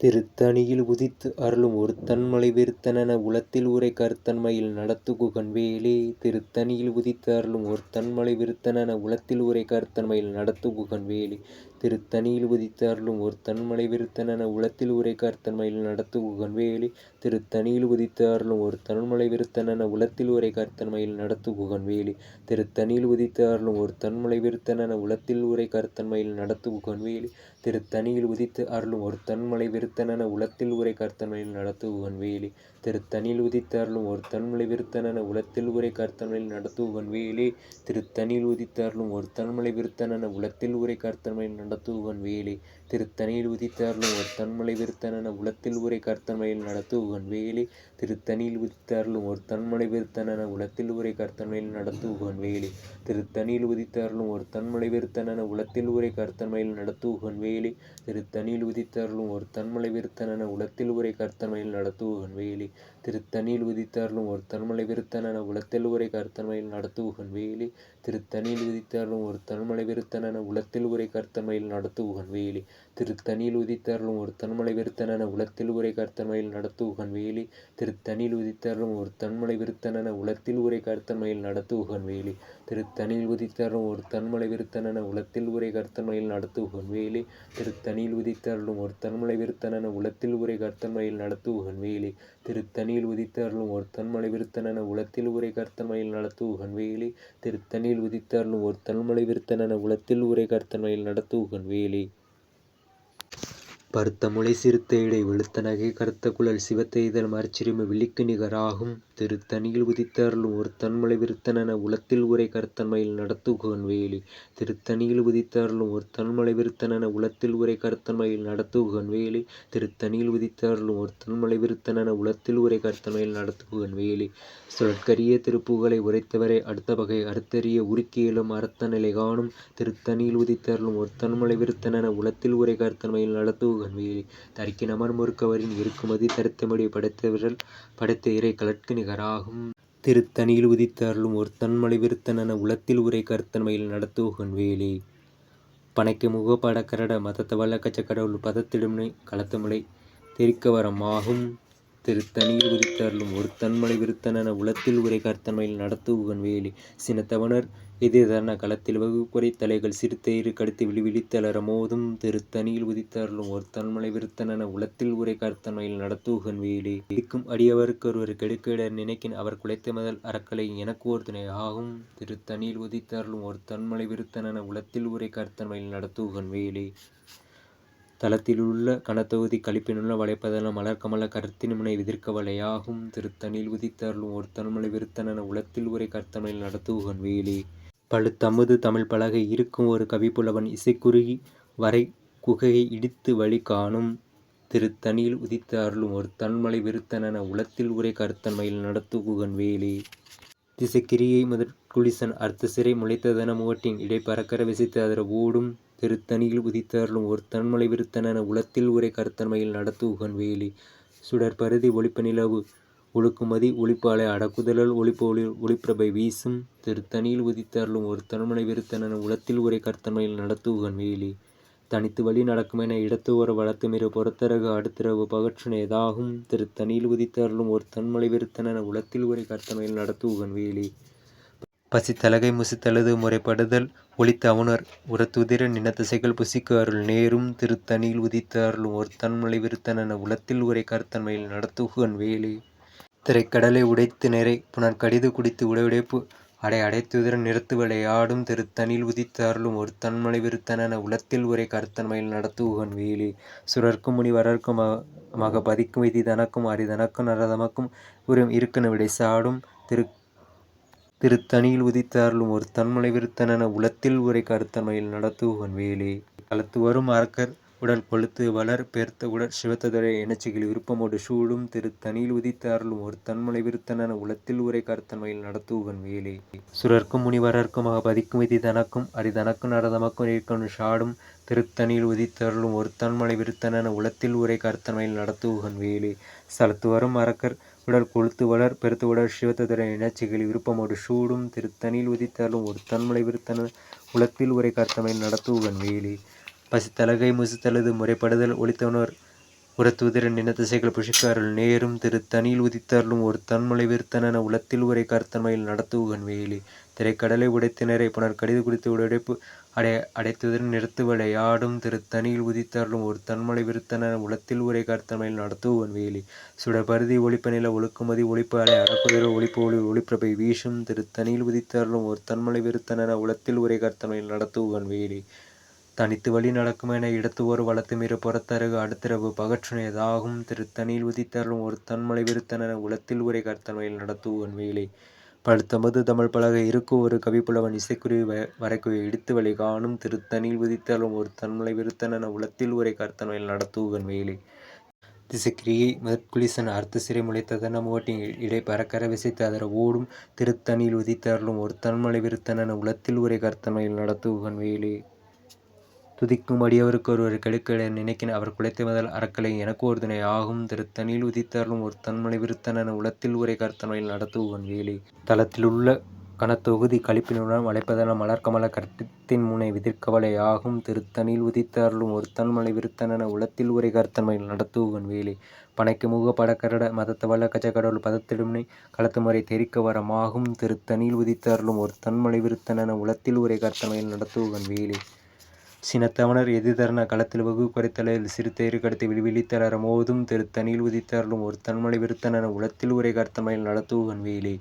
திருத்தணியில் உதித்து அருளும் ஒருத்தன்மலை விருத்தனென உளத்தில் உரை கருத்தன்மையில் நடத்துகுகன் வேலே. திருத்தணியில் உதித்து அருளும் ஒருத்தன்மலை விருத்தனென உளத்தில் உரை கருத்தன்மையில் நடத்துகுகன் வேலே. திருத்தணியில் உதித்து அருளும் ஒருத்தன்மலை விருத்தனென உளத்தில் உரை கருத்தன்மையில் நடத்துகுகன் வேலே. திருத்தணியில் உதித்து அருளும் ஒருத்தன்மலை விருத்தனென உளத்தில் உரை கருத்தன்மையில் நடத்துகுகன் வேலே. திருத்தணியில் உதித்து அருளும் ஒருத்தன்மலை விருத்தனென உளத்தில் உரை கருத்தன்மையில் நடத்துகுகன் வேலே. திருத்தணியில் உதித்து அருளும் ஒருத்தன்மலை விருத்தனென உளத்தில் உரை கருத்தன்மையில் நடத்துகுகன் வேலே. திருத்தணியில் உதித்து அருளும் ஒருத்தன்மலை விருத்தனென உளத்தில் உரை கருத்தன்மையில் நடத்துகுகன் வேலே. திருத்தணியில் உதித்து அருளும் ஒருத்தன்மலை விருத்தனென உளத்தில் உரை கருத்தன்மையில் நடத்துகுகன் வேலே. திருத்தணியில் உதித்து அருளும் ஒருத்தன்மலை விருத்தனென உளத்தில் உரை கருத்தன்மையில் நடத்துகுகன் வேலே. திருத்தணியில் உதித்து அருளும் ஒருத்தன்மலை விருத்தனென உளத்தில் உரை கருத்தன்மையில் நடத்துகுகன் வேலே. திருத்தணியில் உதித்து அருளும் ஒருத்தன்மலை விருத்தனென உளத்தில் உரை கருத்தன்மையில் நடத்துகுகன் வேலே. திருத்தணியில் உதித்து அருளும் ஒருத்தன்மலை விருத்தனென உளத்தில் உரை கருத்தன்மையில் நடத்துகுகன் வேலே. திருத்தணியில் உதித்து அருளும் ஒருத்தன்மலை விருத்தனென உளத்தில் உரை கருத்தன்மையில் நடத்துகுகன் வேலே. திருத்தணியில் உதித்து அருளும் ஒருத்தன்மலை விருத்தனென உளத்தில் உரை கருத்தன்மையில் நடத்துகுகன் வேலே. திருத்தணியில் உதித்து அருளும் ஒருத்தன்மலை விருத்தனென உளத்தில் உரை கருத்தன்மையில் நடத்துகுகன் வேலே. திருத்தணியில் உதித்து அருளும் ஒருத்தன்மலை விருத்தனென உளத்தில் உரை கருத்தன்மையில் நடத்துகுகன் வேலே. திருத்தணியில் உதித்து அருளும் ஒருத்தன்மலை விருத்தனென உளத்தில் உரை கருத்தன்மையில் நடத்துகுகன் வேலே. திருத்தணியில் உதித்து அருளும் ஒருத்தன்மலை விருத்தனென உளத்தில் உரை கருத்தன்மையில் நடத்துகுகன் வேலே. திருத்தணியில் உதித்து அருளும் ஒருத்தன்மலை விருத்தனென உளத்தில் உரை கருத்தன்மையில் நடத்துகுகன் வேலே. திருத்தணியில் உதித்து அருளும் ஒருத்தன்மலை விருத்தனென உளத்தில் உரை கருத்தன்மையில் நடத்துகுகன் வேலே. பருத்த முளை சிறுத்த இடை வெளுத்த நகை கருத்த குழல் சிவத்த இதழ் மரச்சிறுமி விழிக்கு நிகராகும். திருத்தணியில் உதித்து அருளும் ஒருத்தன்மலை விருத்தனென உளத்தில் உரை கருத்தன்மையில் நடத்துகுகன் வேலே. திருத்தணியில் உதித்து அருளும் ஒருத்தன்மலை விருத்தனென உளத்தில் உரை கருத்தன்மையில் நடத்துகுகன் வேலே. திருத்தணியில் உதித்து அருளும் ஒருத்தன்மலை விருத்தனென உளத்தில் உரை கருத்தன்மையில் நடத்துகுகன் வேலே. சொற்கரிய திருப்புகழை உரைத்தவரை அடுத்த பகை அறுத்தறிய உருக்கியலும் அறத்த நிலை காணும். திருத்தணியில் உதித்து அருளும் ஒருத்தன்மலை விருத்தனென உளத்தில் உரை கருத்தன்மையில் நடத்துகுகன் வேலே. தரிக்கின் அமர் முறுக்கவரின் இருக்குமதி தரித்தமடி படைத்த விரல் படைத்த இறை கலற்கு நிகராகும். திருத்தணியில் உதித்து அருளும் ஒருத்தன்மலை விருத்தனென உளத்தில் உரை கருத்தன்மையில் நடத்துகுகன் வேலே. பனைக்கு முக படக்கரட மதத்த வல்லக்கச்ச கடவுள் பதத்திடும்னை களத்தமுலை தெரிக்கவரம் ஆகும். திருத்தணியில் உதித்து அருளும் ஒருத்தன்மலை விருத்தனென உளத்தில் உரை கருத்தன்மையில் நடத்துகுகன் வேலே. சினத்தவனர் எதிர்தன களத்தில் வகுப்புரை தலைகள் சிறுத்த இரு கடுத்து விழிவிழித்தலர மோதும். திருத்தணியில் உதித்து அருளும் ஒருத்தன்மலை விருத்தனென உளத்தில் உரை கருத்தன்மையில் நடத்துகுகன் வேலே. இடிக்கும் அடியவருக்கு ஒருவர் கெடுக்கிடர் நினைக்கின் அவர் குலைத்த முதல் அறக்கலை எனக்கு ஓர் துணை ஆகும். திருத்தணியில் உதித்து அருளும் ஒருத்தன்மலை விருத்தனென உளத்தில் உரை கருத்தன்மையில் நடத்துகுகன் வேலே. தளத்திலுள்ள கனத்தொகுதி கழிப்பினுள்ள வளைப்பதெல்லாம் மலர்கமல கருத்தின் முனை விதிர்க்க வலையாகும். திருத்தணியில் உதித்து அருளும் ஒருத்தன்மலை விருத்தனென உளத்தில் உரை கருத்தன்மையில் நடத்துகுகன் வேலே. பழுத்தமுது தமிழ் பலகை இருக்கும் ஒரு கவிப்புலவன் இசைக்குறுகி வரை குகையை இடித்து வழி காணும். திருத்தணியில் உதித்து அருளும் ஒருத்தன்மலை விருத்தனென உளத்தில் உரை கருத்தன்மையில் நடத்துகுகன் வேலே. திசைக்கிரியை முதற் குளிசன் அர்த்த சிறை முளைத்ததென முகட்டின் இடை பறக்கர விசித்து அதர ஓடும். திருத்தணியில் உதித்து அருளும் ஒருத்தன்மலை விருத்தனென உளத்தில் உரை கருத்தன்மையில் நடத்துகுகன் வேலே. சுடற்பருதி ஒளிப்ப நிலவு ஒழுக்குமதி ஒளிப்பு அலை அடக்குதலல் ஒளிப்பு ஒளிப்பிரபை வீசும். திருத்தணியில் உதித்து அருளும் ஒருத்தன்மலை விருத்தனென உளத்தில் உரை கருத்தன்மையில் நடத்துகுகன் வேலே. தனித்து வழி நடக்குமென இடத்து ஒரு வளத்துமிரு பொறுத்தரகு அடுத்திரவு பகற்று நேதாகும். திருத்தணியில் உதித்து அருளும் ஒருத்தன்மலை விருத்தனென உளத்தில் உரை கருத்தன்மையில் நடத்துகுகன் வேலே. பசித்தலகை முசித்தழுது முறைப்படுதல் ஒளித்த அவுணர் உரத்துதிர நினத்திசைகள் புசிக்கு அருள் நேரும். திருத்தணியில் உதித்து அருளும் ஒருத்தன்மலை விருத்தனென உளத்தில் உரை கருத்தன்மையில் நடத்துகுகன் வேலே. திரைக்கடலை உடைத்து நிறை புனர்கடிது குடித்து உடைப்பு அடை அடைத்துதிர நிறுத்து விளையாடும். திருத்தணியில் உதித்து அருளும் ஒருத்தன்மலை விருத்தனென உளத்தில் உரை கருத்தன்மையில் நடத்துகுகன் வேலே. சுரர்க்கும் முனி வரர்க்கும் மக பதிக்கும் விதி தனக்கும் அரிதனக்கும் நரதமக்கும் உரியும் இருக்கன விடை சாடும். திருத்தணியில் உதித்து அருளும் ஒருத்தன்மலை விருத்தனென உளத்தில் உரை கருத்தன்மையில் நடத்துகுகன் வேலே. களத்து வரும் அரக்கர் உடல் கொளுத்து வளர் பெருத்த உடற் சிவத்ததுரை எனச்சிகள் விருப்பமோடு சூடும். திருத்தணியில் உதித்து அருளும் ஒருத்தன்மலை விருத்தனென உளத்தில் உரை கருத்தன்மையில் நடத்துகுகன் வேலே. சுரர்க்கும் முனிவரர்க்கும் பதிக்கும் விதி தனக்கும் அரிதனக்கும் நரதமக்கும் இருக்கனு சாடும். திருத்தணியில் உதித்து அருளும் ஒருத்தன்மலை விருத்தனென உளத்தில் உரை கருத்தன்மையில் நடத்துகுகன் வேலே. ஸ்தலத்து வரும் அரக்கர் உடல் கொளுத்து வளர் பெருத்த உடற் சிவத்ததுரை எனச்சிகள் விருப்பமோடு சூடும். திருத்தணியில் உதித்து அருளும் ஒருத்தன்மலை விருத்தனென உளத்தில் உரை கருத்தன்மையில் நடத்துகுகன் வேலே. பசித்தலகை முசித்தழுது முறைப்படுதல் ஒளித்தவனர் உரத்துதிரன் நினதிசைகள் புஷிக்க அருள் நேரும் திருத்தணியில் உதித்தருளும் ஒரு தன்மலை விருத்தனென உளத்தில் உரை கர்த்தன்மையில் நடத்துகன் வேலி திரைக்கடலை உடைத்தினரை புனர் கடிது குறித்து உடைப்பு அடைத்துதிரன் நிறுத்து விளையாடும் திருத்தணியில் உதித்தருளும் ஒரு தன்மலை விருத்தனென உளத்தில் உரை கர்த்தன்மையில் நடத்துகன் வேலி சுடபருதி ஒளிப்ப நில ஒழுக்குமதி ஒளிப்பு அடை அறக்குதிர ஒளிப்பு ஒளி ஒளிப்பிரபை வீசும் திருத்தணியில் உதித்தருளும் ஒரு தன்மலை விருத்தனென உளத்தில் உரை கர்த்தன்மையில் நடத்துகன் வேலி தனித்து வழி நடக்குமென இடத்துவோர் வளத்துமிரு புறத்தருகு அடுத்திரவு பகற்றுணையதாகும் திருத்தணியில் உதித்தருளும் ஒரு தன்மலை விருத்தனென உளத்தில் உரை கர்த்தன்மையில் நடத்துவன் வேலை பழுத்தமது தமிழ் பலக இருக்கு ஒரு கவிப்புலவன் இசைக்குருவி வரைக்குவை இடித்து வழி காணும் திருத்தணியில் உதித்தருளும் ஒரு தன்மலை விருத்தனென உளத்தில் உரை கர்த்தன்மையில் நடத்துவன் வேலை திசைக்கிரியை முதற்குலிசன் அர்த்த சிறை முளைத்ததன ஓட்டின் இடை பறக்கர விசைத்து அதர ஓடும் திருத்தணியில் உதித்தருளும் ஒரு தன்மலை விருத்தனென உளத்தில் உரை கர்த்தன்மையில் நடத்துவன் வேலை துதிக்கும் அடியவருக்கு ஒருவர் கெடுக்க நினைக்கின் அவர் குலைத்த முதல் அறக்கலை எனக்கு ஒரு துணை ஆகும் திருத்தணியில் உதித்தருளும் ஒரு தன்மலை விருத்தனென உளத்தில் உரை கர்த்தன்மையில் நடத்துவன் வேலை தளத்தில் உள்ள கனத்தொகுதி கழிப்பினுடன் வளைப்பதன மலர்கமல கர்த்தத்தின் முனை விதிர்க்கவலை ஆகும் திருத்தணியில் உதித்தருளும் ஒரு தன்மலை விருத்தனென உளத்தில் உரை கர்த்தன்மையில் நடத்துவன் வேலை பனைக்கு முக படக்கரட மதத்தவல்ல கச்சக்கடவுள் பதத்திடும்னை களத்து முறை தெரிக்க வரமாகும் திருத்தணியில் உதித்தருளும் ஒரு தன்மலை விருத்தனென உளத்தில் உரை கர்த்தன்மையில் நடத்துவன் வேலை சினத்தவனர் எதிர்தரன களத்தில் வகு குறைத்தலையில் சிறுத்தேறு கடத்தி விழித்தளர மோதும் திருத்தணியில் உதித்தருளும் ஒரு தன்மலை விருத்தனென உளத்தில் உரை கர்த்தமையில் நடத்துவன் வேலை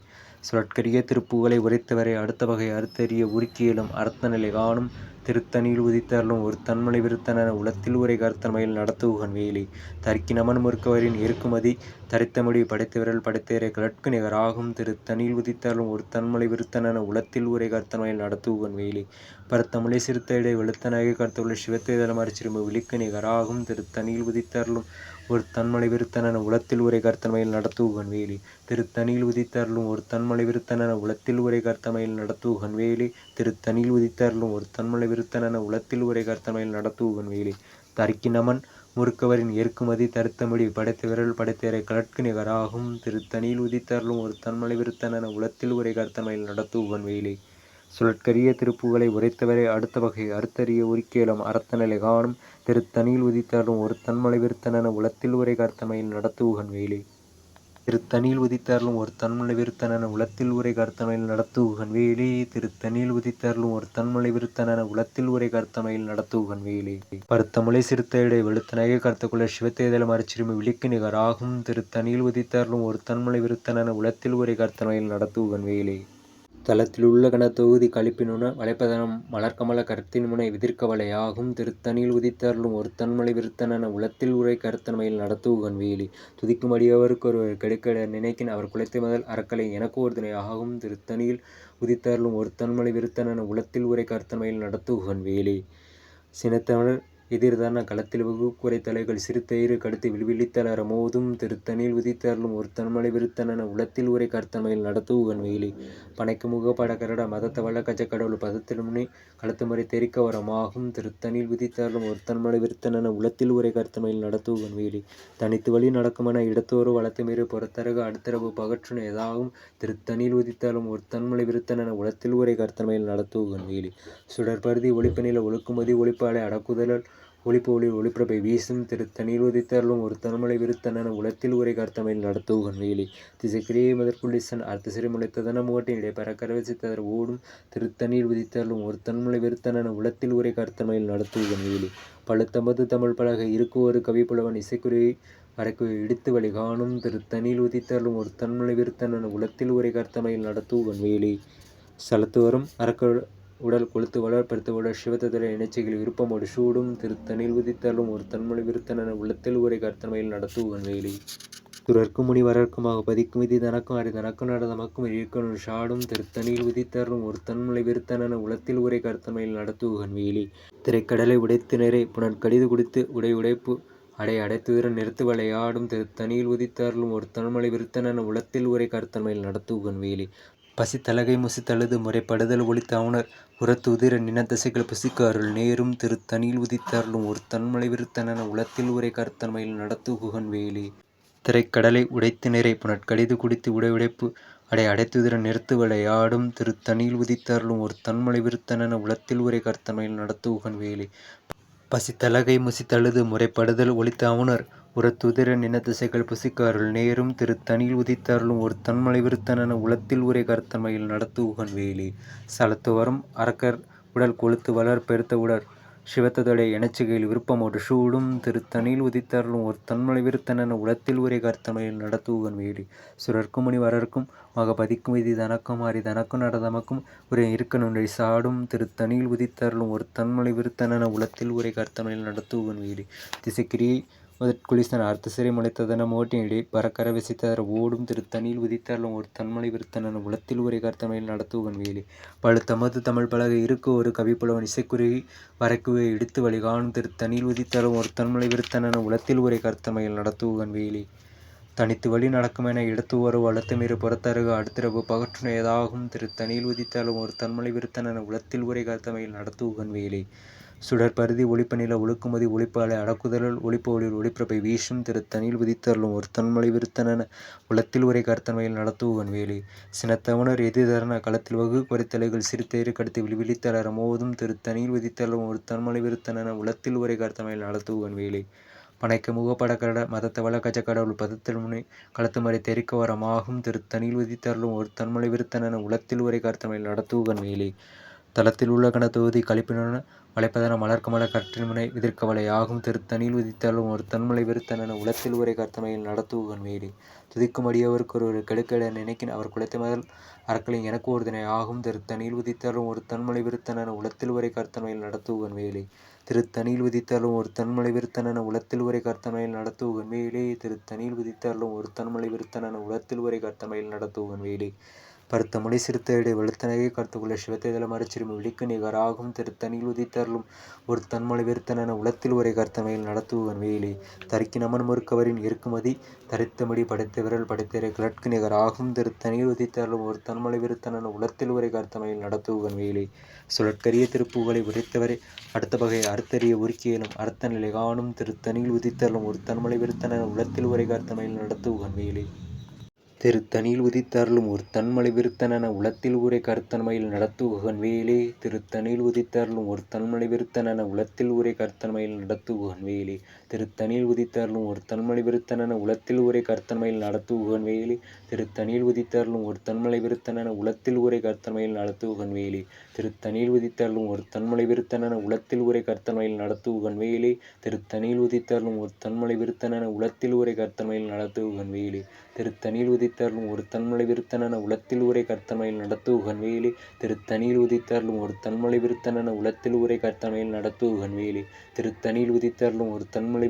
சுழற்கரிய திருப்புகளை உரைத்தவரை அடுத்த வகை அறுத்தறிய உருக்கியலும் அர்த்த நிலை காணும் திருத்தணியில் உதித்தருளும் ஒரு தன்மலை விருத்தனென உளத்தில் உரை கர்த்தமையில் நடத்துவன் வேலை தர்க்கினமன் முறுக்கவரின் இருக்குமதி தரித்தமொழி படைத்தவர்கள் படைத்தேரை கிழக்கு நிகராகும் திருத்தணியில் உதித்தருளும் ஒரு தன்மலை விருத்தனென உளத்தில் உரை கர்த்தமையில் நடத்துவன் வேலை பரத்தமிழை சிறுத்தையிடை வெளுத்தனாகி கருத்துள்ள சிவத்தை தலைமாறி சிறும விழிக்கு நிகராகும் திருத்தணியில் உதித்தருளும் ஒரு தன்மலை விருத்தனென உளத்தில் உரை கர்த்தமையில் நடத்துவன் வேலி திருத்தணியில் உதித்தருளும் ஒரு தன்மலை விருத்தனென உளத்தில் உரை கர்த்தமையில் நடத்துவன் வேலி திருத்தணியில் உதித்தருளும் ஒரு தன்மலை விருத்தனென உளத்தில் உரை கர்த்தமையில் நடத்துவன் வேலி தரிக்கினமன் முறுக்கவரின் எருக்குமதி தருத்தமொழி படைத்த விரல் படைத்தேரை கிழக்கு நிகராகும் திருத்தணியில் உதித்தருளும் ஒரு தன்மலை விருத்தனென உளத்தில் உரை கர்த்தமையில் நடத்துவன் வேலி சுழற்கரிய திருப்புகளை உரைத்தவரை அடுத்த வகை அறுத்தறிய உரிக்கேலம் அறத்தநிலை காணும் திருத்தணியில் உதித்தருளும் ஒரு தன்மலை விருத்தனென உளத்தில் உரை கர்த்தமையில் நடத்துவன் வேலை திருத்தணியில் உதித்தருளும் ஒரு தன்மலை விருத்தனென உளத்தில் உரை கர்த்தமையில் நடத்துவன் வேலை திருத்தணியில் உதித்தருளும் ஒரு தன்மலை விருத்தனென உளத்தில் உரை கர்த்தமையில் நடத்துவன் வேலை பருத்தமுலை சிறுத்தையிடை வெளுத்தனகை கருத்துக்குள்ள சிவத்தேதல மறுச்சிறுமி விழிக்கு நிகராகும் திருத்தணியில் உதித்தருளும் ஒரு தன்மலை விருத்தனென உளத்தில் உரை கர்த்தமையில் நடத்துவன் வேலை தளத்தில் உள்ள கனத்தொகுதி கழிப்பினுடன் வளைப்பதனம் மலர்கமல கருத்தின் முனை விதிர்க்கவலையாகும் திருத்தணியில் உதித்தருளும் ஒரு தன்மலை விருத்தனென உளத்தில் உரை கருத்தன்மையில் நடத்துவன் வேலி துதிக்கும் அடியவருக்கு ஒருவர் கெடுக்க நினைக்கின் அவர் குலைத்த முதல் அறக்கலை எனக்கு ஒரு துணை ஆகும் திருத்தணியில் உதித்தருளும் ஒரு தன்மலை விருத்தனென உளத்தில் உரை கருத்தன்மையில் நடத்துவன் வேலி சினத்தனர் எதிர்தான களத்தில் வகு குறைத்தலைகள் சிறுத்தயிறு கடுத்து விழித்தளர மோதும் திருத்தணியில் உதித்தருளும் ஒரு தன்மலை விருத்தனென உளத்தில் உரை கர்த்தமையில் நடத்துவன் வேலி பனைக்கு முக படக்கரட மதத்த வல்ல கச்சக்கடவுள் பதத்திடும்னே களத்து முறை தெரிக்க வரமாகும் திருத்தணியில் உதித்தருளும் ஒரு தன்மலை விருத்தனென உளத்தில் உரை கர்த்தமையில் நடத்துவன் வேலி தனித்து வழி நடக்குமென இடத்தோறு வளத்துமீறு புறத்தரகு அடுத்தரவு பகற்றுன ஏதாகும் திருத்தணியில் உதித்தருளும் ஒரு தன்மலை விருத்தனென உளத்தில் உரை கர்த்தமையில் நடத்துவன் வேலி சுடற்பருதி ஒளிப்பு நில ஒழுக்குமதி ஒளிப்பாலை அடக்குதலல் ஒளிப்பு ஒளி ஒளிப்பிரபை வீசும் திருத்தணியில் உதித்தருளும் ஒரு தன்மலை விருத்தனென உளத்தில் உரை கர்த்தமையில் நடத்துவன் வேலி திசைக்கிரியை முதற்குள்ளிசன் அர்த்த சிறை முளைத்ததன முகட்டின் இடை பறக்கர விசித்ததர் ஓடும் திருத்தணியில் உதித்தருளும் ஒரு தன்மலை விருத்தனென உளத்தில் உரை கர்த்தமையில் நடத்துவன் வேலி பழுத்தமது தமிழ் பலகை இருக்கு ஒரு கவிப்புலவன் இசைக்குருவி வரைக்கு இடித்து வழி காணும் திருத்தணியில் உதித்தருளும் ஒரு தன்மலை விருத்தனென உளத்தில் உரை கர்த்தமையில் நடத்துவன் வேலி சலத்து வரும் அறக்க உடல் கொளுத்து வளர்ப்படுத்த உடல் சிவத்ததிர இணைச்சிகள் விருப்பமோடு சூடும் திருத்தணியில் உதித்தருளும் ஒரு தன்மொழி விருத்தனென உள்ளத்தில் உரை கர்த்தமையில் நடத்துவன் வேலி துறர்க்கும் முனி வரர்க்குமாக பதிக்கும் விதி தனக்கும் அறி தனக்கும் நடதமக்கும் இருக்கணும் சாடும் திருத்தணியில் உதித்தருளும் ஒரு தன்மொழி விருத்தனென உளத்தில் உரை கர்த்தமையில் நடத்துவன் வேலி திரைக்கடலை உடைத்து நிறை புனர் கடிது குடித்து உடைப்பு அடைத்துதிரன் நிறுத்து விளையாடும் திருத்தணியில் உதித்தருளும் ஒரு தன்மொழி விருத்தனென உளத்தில் உரை கர்த்தமையில் நடத்துவன் வேலி பசித்தலகை முசித்தழுது முறைப்படுதல் ஒளித்தவுணர் உரத்து உதிர நினதசைகள் புசிக்க அருள் நேரும் திருத்தணியில் உதித்தருளும் ஒரு தன்மலை விருத்தனென உளத்தில் உரை கர்த்தன்மையில் நடத்துகுகன் வேலி திரைக்கடலை உடைத்து நிறை புனற்கடிது குடித்து உடைப்பு அடைத்துதிர நிறுத்து விளையாடும் திருத்தணியில் உதித்தருளும் ஒரு தன்மலை விருத்தனென உளத்தில் உரை கர்த்தன்மையில் நடத்துகுகன் வேலி பசித்தலகை முசித்தழுது முறைப்படுதல் ஒளித்தவுணர் உரத்துதிர நினதிசைகள் புசிக்க அருள் நேரும் திருத்தணியில் உதித்தருளும் ஒரு தன்மலை விருத்தனென உளத்தில் உரை கருத்தன்மையில் நடத்து உகன் வேலி சலத்து வரும் அரக்கர் உடல் கொழுத்து வளர் பெருத்த உடற் சிவத்ததொடை எனச்சுகையில் விருப்பமோடு சூடும் திருத்தணியில் உதித்தருளும் ஒரு தன்மலை விருத்தனென உளத்தில் உரை கருத்தன்மையில் நடத்து உகன் வேலி சுரர்க்கும் முனி வரர்க்கும் மகபதிக்கும் விதி தனக்கும் அரி தனக்கும் நடதமக்கும் உரை இருக்க நுண்டை சாடும் திருத்தணியில் உதித்தருளும் ஒரு தன்மலை விருத்தனென உளத்தில் உரை கருத்தன்மையில் நடத்து உகன் வேலி திசைக்கிரியை குளிசன் அர்த்த சிறை முளைத்ததன மோட்டினிடை பரக்கர விசித்தர ஓடும் திருத்தணியில் உதித்தருளும் ஒரு தன்மலை விருத்தனென உளத்தில் உரை கர்த்தமையில் நடத்துவன் வேலி பழுத்தமது தமிழ் பலகை இருக்கு ஒரு கவிப்புலவன் இசைக்குருகி வரைக்குவை இடித்து வழி காணும் திருத்தணியில் உதித்தருளும் ஒரு தன்மலை விருத்தனென உளத்தில் உரை கர்த்தமையில் நடத்துவன் வேலி தனித்து வழி நடக்குமென இடத்து ஒரு வளர்த்துமீறு புறத்தருகு அடுத்திரவு பகற்றுன ஏதாகும் திருத்தணியில் உதித்தருளும் ஒரு தன்மலை விருத்தனென உளத்தில் உரை கர்த்தமையில் நடத்துவன் வேலி சுடற்பருதி ஒளிப்ப நில ஒழுக்குமதி ஒளிப்பு அலை அடக்குதலுள் ஒளிப்பு ஒளியில் ஒளிப்பிரப்பை வீசும் திருத்தணியில் உதித்தருளும் ஒரு தன்மலை விருத்தனென உளத்தில் உரை கர்த்தன்மையில் நடத்துவன் வேலி சினத்தவனர் எதிர்தரன களத்தில் வகு குறைத்தலைகள் சிறுத்தேறு கடத்தி விழித்தளர மோதும் திருத்தணியில் உதித்தருளும் ஒரு தன்மலை விருத்தனென உளத்தில் உரை கர்த்தன்மையில் நடத்துவன் வேலி பனைக்கு முகப்படக்கட மதத்தவள கஜ கடவுள் பதத்தில் முனை களத்து மறை தெரிக்க வரமாகும் திருத்தணியில் உதித்தருளும் ஒரு தன்மலை விருத்தனென உளத்தில் உரை கர்த்தன்மையில் நடத்துவன் வேலி தளத்தில் உள்ள கணத்தொகுதி கழிப்பினுன வளைப்பதன மலர்க்கமல கற்றில் முனை விதிர்க்கவலை ஆகும் திருத்தணியில் உதித்தருளும் ஒரு தன்மலை விருத்தனென உளத்தில் உரை கர்த்தமையில் நடத்துவன் வேலி துதிக்கும் அடியவருக்கு ஒரு கெடுக்கெட நினைக்கின் அவர் குலைத்த முதல் அறக்களின் எனக்கு ஒரு தினை ஆகும் திருத்தணியில் உதித்தருளும் ஒரு தன்மலை விருத்தனென உளத்தில் உரை கர்த்தமையில் நடத்துவன் வேலி திருத்தணியில் உதித்தருளும் ஒரு தன்மலை விருத்தனென உளத்தில் உரை கர்த்தமையில் நடத்துவன் வேலி திருத்தணியில் உதித்தருளும் ஒரு தன்மலை விருத்தனென உளத்தில் உரை கர்த்தமையில் நடத்துவன் வேலி பருத்த முடி சிறுத்தையடை வெளுத்தனகை கருத்துக்குள்ள சிவத்தைதள மரச்சிறுமி விழிக்கு நிகராகும் திருத்தணியில் உதித்தருளும் ஒரு தன்மலை விருத்தனென உளத்தில் உரை கர்த்தமையில் நடத்துவன் வேலி தரிக்கு நமன் முறுக்கவரின் இருக்குமதி தரித்தமடி படைத்த விரல் படைத்திரை கிழக்கு நிகராகும் திருத்தணியில் உதித்தருளும் ஒரு தன்மலை விருத்தனென உளத்தில் உரை கர்த்தமையில் நடத்துவன் வேலி சுழற்கரிய திருப்புகளை உரைத்தவரை அடுத்த வகை அறுத்தறிய உருக்கியலும் அர்த்த நிலை காணும் திருத்தணியில் உதித்தருளும் ஒரு தன்மலை விருத்தனென உளத்தில் உரை கர்த்தமையில் நடத்துவன் வேலி திருத்தணியில் உதித்தருளும் ஒரு தன்மலை விருத்தனென உளத்தில் உரை கர்த்தன்மையில் நடத்துவன் வேலி திருத்தணியில் உதித்தருளும் ஒரு தன்மலை விருத்தனென உளத்தில் உரை கர்த்தன்மையில் நடத்துவன் வேலி திருத்தணியில் உதித்தருளும் ஒரு தன்மலை விருத்தனென உளத்தில் உரை கர்த்தன்மையில் நடத்துவன் வேலி திருத்தணியில் உதித்தருளும் ஒரு தன்மலை விருத்தனென உளத்தில் உரை கர்த்தன்மையில் நடத்துவன் வேலி திருத்தணியில் உதித்தருளும் ஒரு தன்மலை விருத்தனென உளத்தில் உரை கர்த்தன்மையில் நடத்துவன் வேலி திருத்தணியில் உதித்தருளும் ஒரு தன்மலை விருத்தனென உளத்தில் உரை கர்த்தன்மையில் நடத்துவன் வேலி திருத்தணியில் உதித்தருளும் ஒரு தன்மலை விருத்தனென உளத்தில் உரை கர்த்தமையில் நடத்துவன் வேலி திருத்தணியில் உதித்தருளும் ஒரு தன்மலை விருத்தனென உளத்தில் உரை கர்த்தமையில் நடத்துவன் வேலி திருத்தணியில் உதித்தருளும் ஒரு தன்மலை விருத்தனென உளத்தில் உரை கர்த்தமையில் நடத்துவன் வேலி திருத்தணியில் உதித்தருளும் ஒரு தன்மலை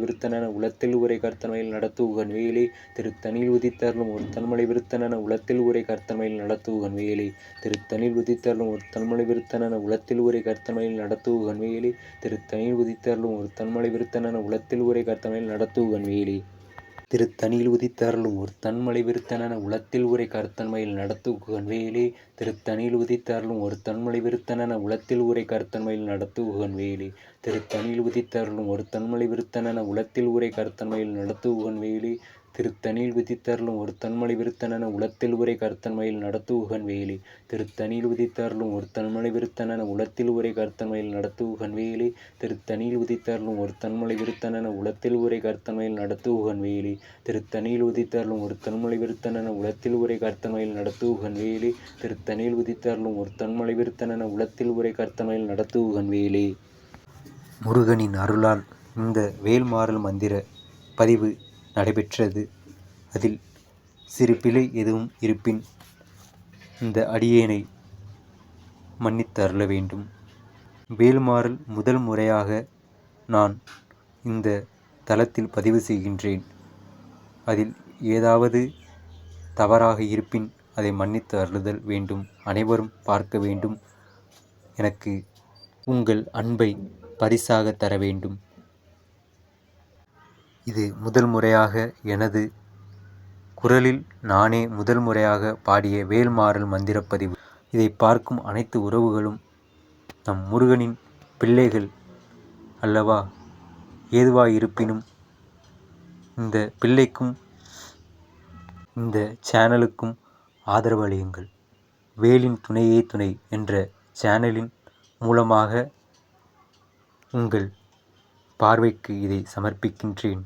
விருத்தனென உளத்தில் உரை கர்த்தமையில் நடத்துவன் வேலி திருத்தணியில் உதித்தருளும் ஒரு தன்மலை விருத்தனென உளத்தில் உரை கர்த்தமையில் நடத்துவன் வேலி திருத்தணியில் உதித்தருளும் ஒரு தன்மலை விருத்தனென உளத்தில் உரை கர்த்தமையில் நடத்துவன் வேலி திருத்தணியில் உதித்தருளும் ஒரு தன்மலை விருத்தனென உளத்தில் உரை கர்த்தன்மையில் நடத்துவன் வேலி திருத்தணியில் உதித்தருளும் ஒரு தன்மலை விருத்தனென உளத்தில் உரை கர்த்தன்மையில் நடத்துவன் வேலி திருத்தணியில் உதித்தருளும் ஒரு தன்மலை விருத்தனென உளத்தில் உரை கர்த்தன்மையில் நடத்துவன் வேலி திருத்தணியில் உதித்தருளும் ஒரு தன்மலை விருத்தனென உளத்தில் உரை கர்த்தன்மையில் நடத்துவன் வேலி திருத்தணியில் உதித்தருளும் ஒரு தன்மலை விருத்தனென உளத்தில் உரை கர்த்தன்மையில் நடத்துவன் வேலி திருத்தணியில் உதித்தருளும் ஒரு தன்மலை விருத்தனென உளத்தில் உரை கர்த்தன்மையில் நடத்துவன் வேலி திருத்தணியில் உதித்தருளும் ஒரு தன்மலை விருத்தனென உளத்தில் உரை கர்த்தன்மையில் நடத்துவன் வேலி திருத்தணியில் உதித்தருளும் ஒரு தன்மலை விருத்தனென உளத்தில் உரை கர்த்தன்மையில் நடத்துவன் வேலி முருகனின் அருளால் இந்த வேல்மாறல் மந்திர பதிவு நடைபெற்றது. அதில் சிறு பிழை எதுவும் இருப்பின் இந்த அடியேனை மன்னித்து அருள வேண்டும். வேல்மாறல் முதல் முறையாக நான் இந்த தளத்தில் பதிவு செய்கின்றேன். அதில் ஏதாவது தவறாக இருப்பின் அதை மன்னித்து அருளுதல் வேண்டும். அனைவரும் பார்க்க வேண்டும். எனக்கு உங்கள் அன்பை பரிசாக தர வேண்டும். இது முதல் முறையாக எனது குரலில் நானே முதல் முறையாக பாடிய வேல்மாறல் மந்திரப்பதிவு. இதை பார்க்கும் அனைத்து உறவுகளும் நம் முருகனின் பிள்ளைகள் அல்லவா? ஏதுவாயிருப்பினும் இந்த பிள்ளைக்கும் இந்த சேனலுக்கும் ஆதரவு அளியுங்கள். வேலின் துணையே துணை என்ற சேனலின் மூலமாக உங்கள் பார்வைக்கு இதை சமர்ப்பிக்கின்றேன்.